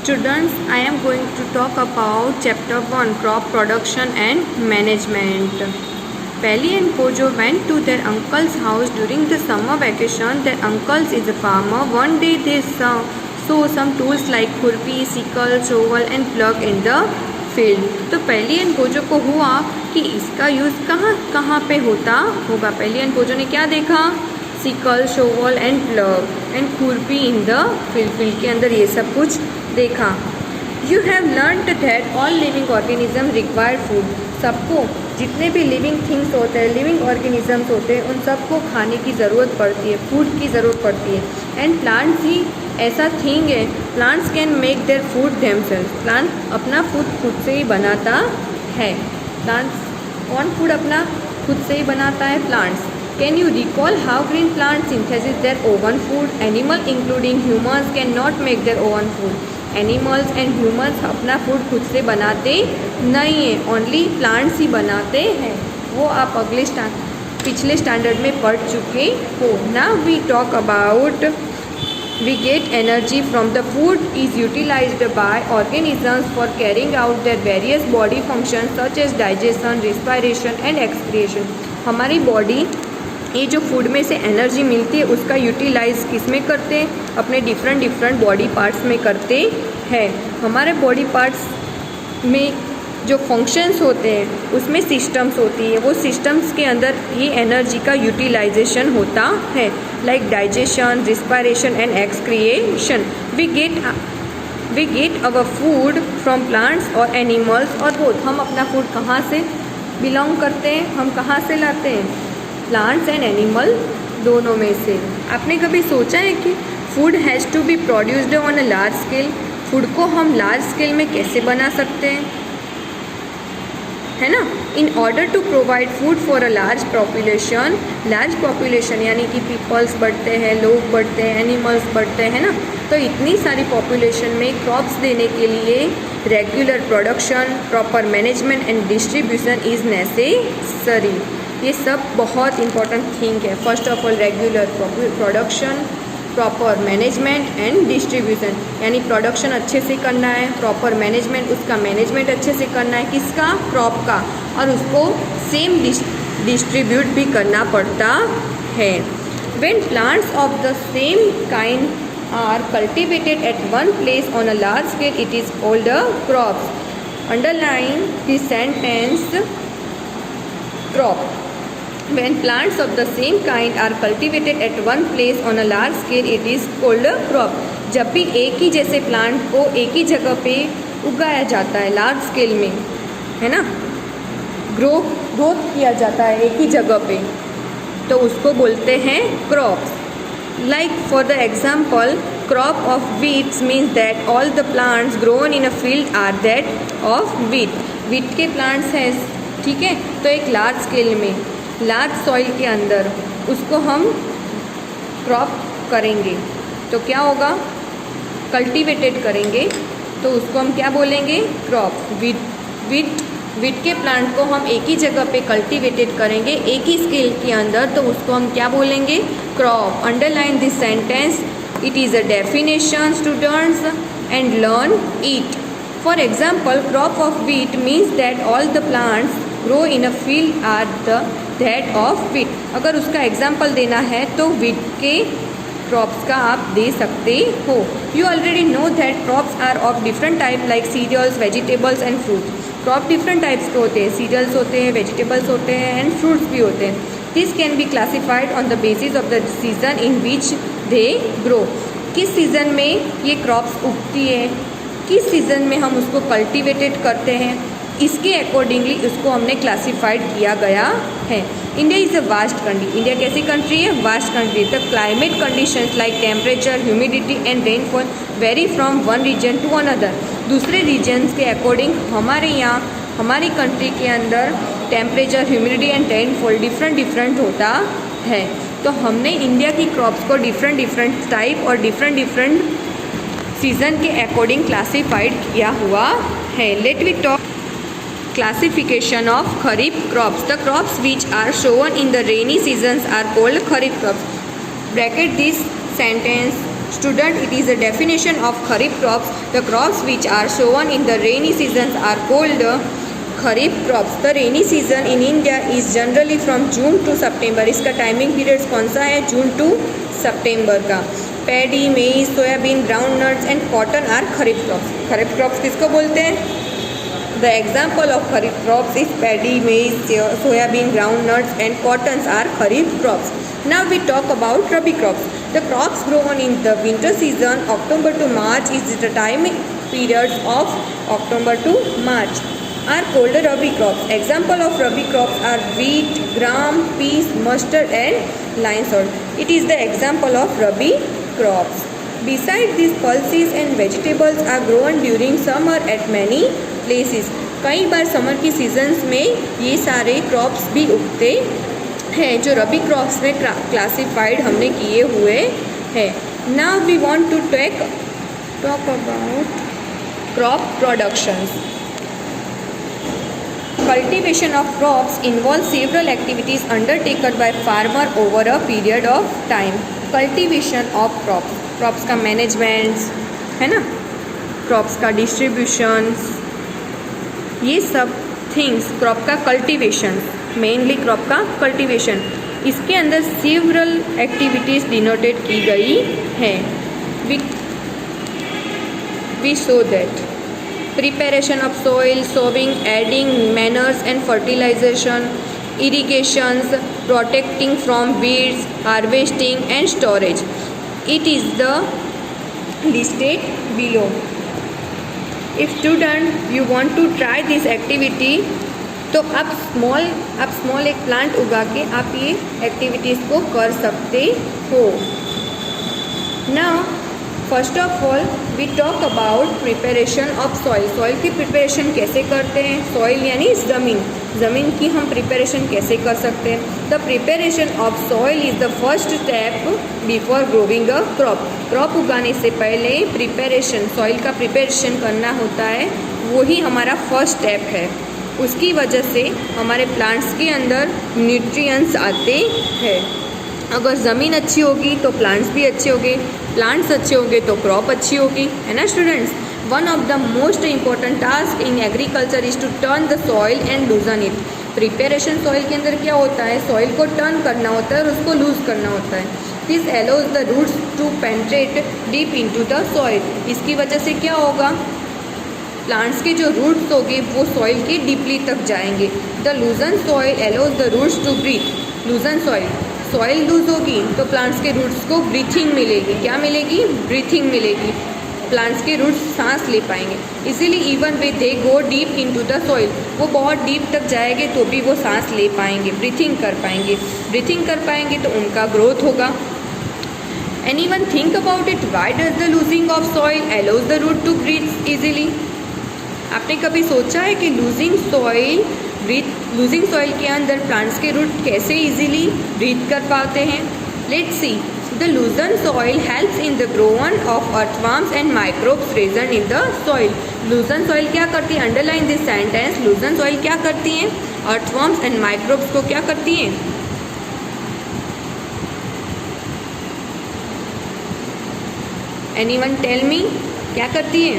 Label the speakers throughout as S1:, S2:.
S1: Students, I am going to talk about chapter 1, crop production and management. Peli and Pojo went to their uncle's house during the summer vacation. Their uncle is a farmer. One day they saw some tools like खुरपी, sickle, shovel and plug in the field. तो पेली and Pozzo को हुआ कि इसका use कहाँ पे होता होगा. पेली एंड पोजो ने क्या देखा? Sickle, shovel and plug and खुरपी इन द फील्ड के अंदर ये सब कुछ देखा. You have learned that all living organism require food. सबको, जितने भी लिविंग थिंग्स होते हैं, लिविंग ऑर्गेनिजम्स होते हैं, उन सबको खाने की ज़रूरत पड़ती है, फूड की ज़रूरत पड़ती है. एंड प्लांट्स ही ऐसा थिंग है, plants can make their food themselves. Plant अपना फूड खुद से ही बनाता है. प्लांट्स कौन फूड अपना खुद से ही बनाता है? Plants. Can you recall how green plants synthesize their own food? Animal including humans cannot make their own food. Animals and humans अपना फूड खुद से बनाते नहीं हैं, ओनली प्लांट्स ही बनाते हैं. वो आप पिछले स्टैंडर्ड में पढ़ चुके हो. Now we talk about we get energy from the food is utilized by organisms for carrying out their various body functions such as digestion, respiration and excretion. हमारी बॉडी ये जो फूड में से एनर्जी मिलती है उसका यूटिलाइज किस में करते हैं? अपने डिफरेंट बॉडी पार्ट्स में करते हैं. हमारे बॉडी पार्ट्स में जो फंक्शंस होते हैं उसमें सिस्टम्स होती है. वो सिस्टम्स के अंदर ये एनर्जी का यूटिलाइजेशन होता है, like digestion, respiration and excretion. We get our food from plants और एनिमल्स और बोथ. हम अपना फूड कहाँ से बिलोंग करते हैं? हम कहाँ से लाते हैं? प्लांट्स एंड एनिमल दोनों में से. आपने कभी सोचा है कि food has to be produced on a large scale? Food को हम लार्ज स्केल में कैसे बना सकते हैं, है ना? In order to provide food for a large population यानी कि पीपल्स बढ़ते हैं, लोग बढ़ते हैं, एनिमल्स बढ़ते हैं ना. तो इतनी सारी पॉपुलेशन में क्रॉप्स देने के लिए regular production, proper management and distribution is necessary. ये सब बहुत इंपॉर्टेंट थिंग है. First of all regular production, proper management and distribution. यानी प्रोडक्शन अच्छे से करना है, प्रॉपर मैनेजमेंट, उसका मैनेजमेंट अच्छे से करना है, किसका? क्रॉप का. और उसको सेम डिस्ट्रीब्यूट भी करना पड़ता है. When plants of the same kind are cultivated at one place on a large scale it is called a crops. Underline this sentence, crop. When plants of the same kind are cultivated at one place on a large scale, it is called a crop. जब भी एक ही जैसे plant को एक ही जगह पे उगाया जाता है लार्ज स्केल में, है ना, ग्रोथ किया जाता है एक ही जगह पे, तो उसको बोलते हैं crops. Like for the example, crop of wheats means that all the plants grown in a field are that of wheat. Wheat के प्लांट्स हैं, ठीक है. तो एक लार्ज स्केल में, लार्ज सॉइल के अंदर उसको हम क्रॉप करेंगे तो क्या होगा? कल्टीवेटेड करेंगे तो उसको हम क्या बोलेंगे? क्रॉप. वीट के प्लांट को हम एक ही जगह पे कल्टीवेटेड करेंगे एक ही स्केल के अंदर, तो उसको हम क्या बोलेंगे? Crop. Underline this sentence, it is a definition students and learn it. For example, crop of wheat means that all the plants grow in a field are that of wheat. अगर उसका example देना है तो wheat के crops का आप दे सकते हो. You already know that crops are of different type like cereals, vegetables and fruits. Crop different types के होते हैं, सीरियल्स होते हैं, वेजिटेबल्स होते हैं एंड फ्रूट्स भी होते हैं. This can be classified on the basis of the season in which they grow. किस सीज़न में ये क्रॉप्स उगती है, किस सीज़न में हम उसको कल्टिवेटेड करते हैं, इसके अकॉर्डिंगली उसको हमने क्लासिफाइड किया गया है. India is a vast country. India कैसी कंट्री है? Vast country. The climate conditions like temperature, humidity and rainfall vary from one region to another. दूसरे रीजन्स के अकॉर्डिंग हमारे यहाँ, हमारी कंट्री के अंदर temperature, humidity and rainfall different होता है. तो हमने इंडिया की क्रॉप्स को डिफरेंट टाइप और डिफरेंट सीजन के अकॉर्डिंग क्लासिफाइड किया हुआ है. Let we talk classification of kharif crops. The crops which are sown in the rainy seasons are called kharif crops. Bracket this sentence, Student, it is a definition of Kharif crops. The crops which are sown in the rainy seasons are called Kharif crops. The rainy season in India is generally from June to September. इसका timing periods कौन सा है? June to सितंबर का. Paddy, maize, soybean, groundnuts and cotton are kharif crops. Kharif crops किसको बोलते हैं? The example of kharif crops is paddy, maize, soybean, groundnuts and cottons are kharif crops. Now we talk about rabi crops. The crops grown in the winter season, October to March, is the time periods of October to March are called rabi crops. Example of rabi crops are wheat, gram, peas, mustard and linseed. It is the example of rabi crops. Besides these pulses and vegetables are grown during summer at many places. कई बार summer की seasons में ये सारे crops भी उगते हैं जो रबी crops में क्लासिफाइड हमने किए हुए हैं. Now we want to talk about crop productions. Cultivation of crops involves several activities undertaken by farmer over a period of time. Cultivation of crops, crops का मैनेजमेंट है ना, क्रॉप्स का डिस्ट्रीब्यूशंस, ये सब थिंग्स क्रॉप का cultivation, mainly crop का cultivation. इसके अंदर सेवरल एक्टिविटीज़ डिनोटेड की गई हैं. We show that preparation of soil, sowing, adding manures and fertilization, irrigations, protecting from weeds, harvesting and storage. It is the listed below. If student you want to try this activity, तो आप small एक plant उगा के आप ये activities को कर सकते हो. Now first of all we talk about preparation of soil. Soil की प्रिपरेशन कैसे करते हैं? सॉइल यानी ज़मीन की हम प्रिपरेशन कैसे कर सकते हैं? The preparation of soil is the first step before growing a crop. Crop उगाने से पहले प्रिपरेशन, सॉइल का प्रिपरेशन करना होता है, वही हमारा फर्स्ट स्टेप है. उसकी वजह से हमारे प्लांट्स के अंदर न्यूट्रिएंट्स आते हैं. अगर ज़मीन अच्छी होगी तो प्लांट्स भी अच्छे होंगे, प्लांट्स अच्छे होंगे तो क्रॉप अच्छी होगी, है ना students. One of the most important task in agriculture is to turn the soil and loosen it. Preparation soil के अंदर क्या होता है? सॉइल को टर्न करना होता है और उसको लूज करना होता है. This allows the roots to penetrate deep into the soil. इसकी वजह से क्या होगा? प्लांट्स के जो रूट्स होंगे वो सॉइल के डीपली तक जाएंगे. The loosen soil allows the roots to breathe. Loosen soil loose होगी तो प्लांट्स के रूट्स को ब्रीथिंग मिलेगी. क्या मिलेगी? ब्रीथिंग मिलेगी. प्लांट्स के रूट्स सांस ले पाएंगे. इसीलिए even way they go deep into the soil, वो बहुत डीप तक जाएंगे तो भी वो सांस ले पाएंगे, ब्रीथिंग कर पाएंगे. ब्रीथिंग कर पाएंगे तो उनका ग्रोथ होगा. Anyone think about it? Why does the loosing of soil allows the root to breathe easily? आपने कभी सोचा है कि लूजिंग सॉइल के अंदर प्लांट्स के रूट कैसे इजीली ब्रीथ कर पाते हैं? Let's see. The loosen soil helps in the growing of earthworms and microbes present in the soil. Loosen soil क्या करती है? Underline this sentence. Loosen soil क्या करती हैं? अर्थवर्म्स एंड माइक्रोब्स को क्या करती हैं? एनीवन टेल मी, क्या करती है?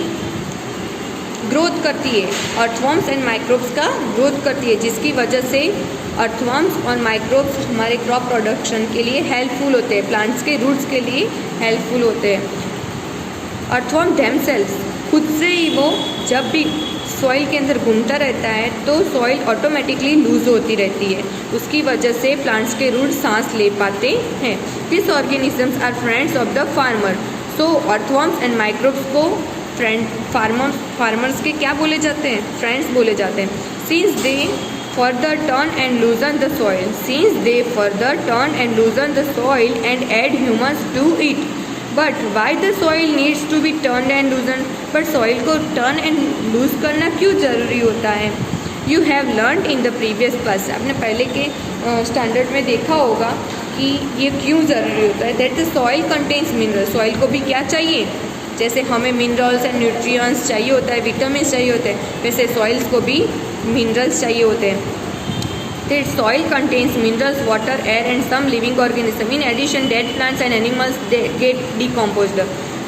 S1: ग्रोथ करती है. अर्थवर्म्स एंड माइक्रोब्स का ग्रोथ करती है, जिसकी वजह से अर्थवर्म्स और माइक्रोब्स हमारे क्रॉप प्रोडक्शन के लिए हेल्पफुल होते हैं, प्लांट्स के रूट्स के लिए हेल्पफुल होते हैं. अर्थवर्म देमसेल्व्स, खुद से ही वो जब भी सॉइल के अंदर घूमता रहता है तो सॉइल ऑटोमेटिकली लूज होती रहती है. उसकी वजह से प्लांट्स के रूट सांस ले पाते हैं. This organisms are friends of the farmer. So earthworms and microbes को फार्मर्स के क्या बोले जाते हैं? फ्रेंड्स बोले जाते हैं. Since they further turn and loosen the soil and add humus to it. But why the soil needs to be turn and loosen? But soil को टर्न एंड लूज करना क्यों ज़रूरी होता है? You have learn in the previous class. आपने पहले के standard में देखा होगा कि ये क्यों ज़रूरी होता है. That the soil contains mineral. Soil को भी क्या चाहिए? जैसे हमें मिनरल्स एंड न्यूट्रिएंट्स चाहिए होता है, विटामिन चाहिए होते हैं, वैसे सॉइल्स को भी मिनरल्स चाहिए होते हैं. The soil contains minerals, water, air and some living organism. In addition, dead plants and animals they get decomposed.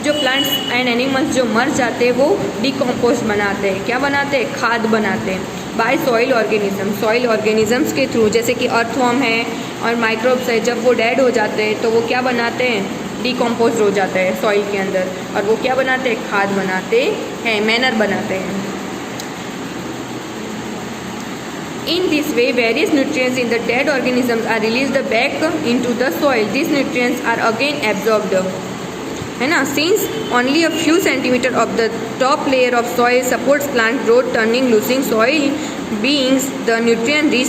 S1: जो प्लांट्स एंड एनिमल्स जो मर जाते हैं वो डिकम्पोज बनाते हैं. क्या बनाते हैं? खाद बनाते हैं. By soil organism, soil organisms के थ्रू, जैसे कि अर्थवर्म है और माइक्रोब्स है. जब वो डेड हो जाते हैं तो वो क्या बनाते हैं? डिकम्पोज हो जाता है सॉइल के अंदर, और वो क्या बनाते हैं? खाद बनाते हैं, मैनर बनाते हैं. In this way, various nutrients in the dead organisms are released back into the soil. These nutrients are again absorbed. है ना? Since only a few centimeters of the top layer of soil supports plant growth, turning losing soil beings the nutrient-rich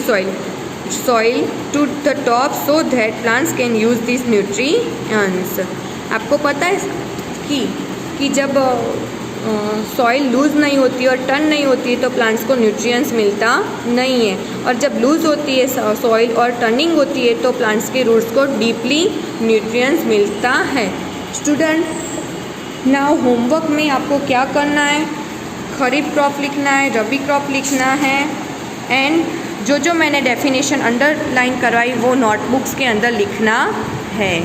S1: soil to the top so that plants can use these nutrients. आपको पता है कि जब soil loose नहीं होती और turn नहीं होती है तो प्लांट्स को न्यूट्रिएंट्स मिलता नहीं है, और जब लूज़ होती है सॉइल और टर्निंग होती है तो प्लांट्स के रूट्स को डीपली न्यूट्रिएंट्स मिलता है. स्टूडेंट, नाउ होमवर्क में आपको क्या करना है? खरीफ क्रॉप लिखना है, रबी क्रॉप लिखना है, एंड जो मैंने डेफिनेशन अंडरलाइन करवाई वो नोटबुक्स के अंदर लिखना है.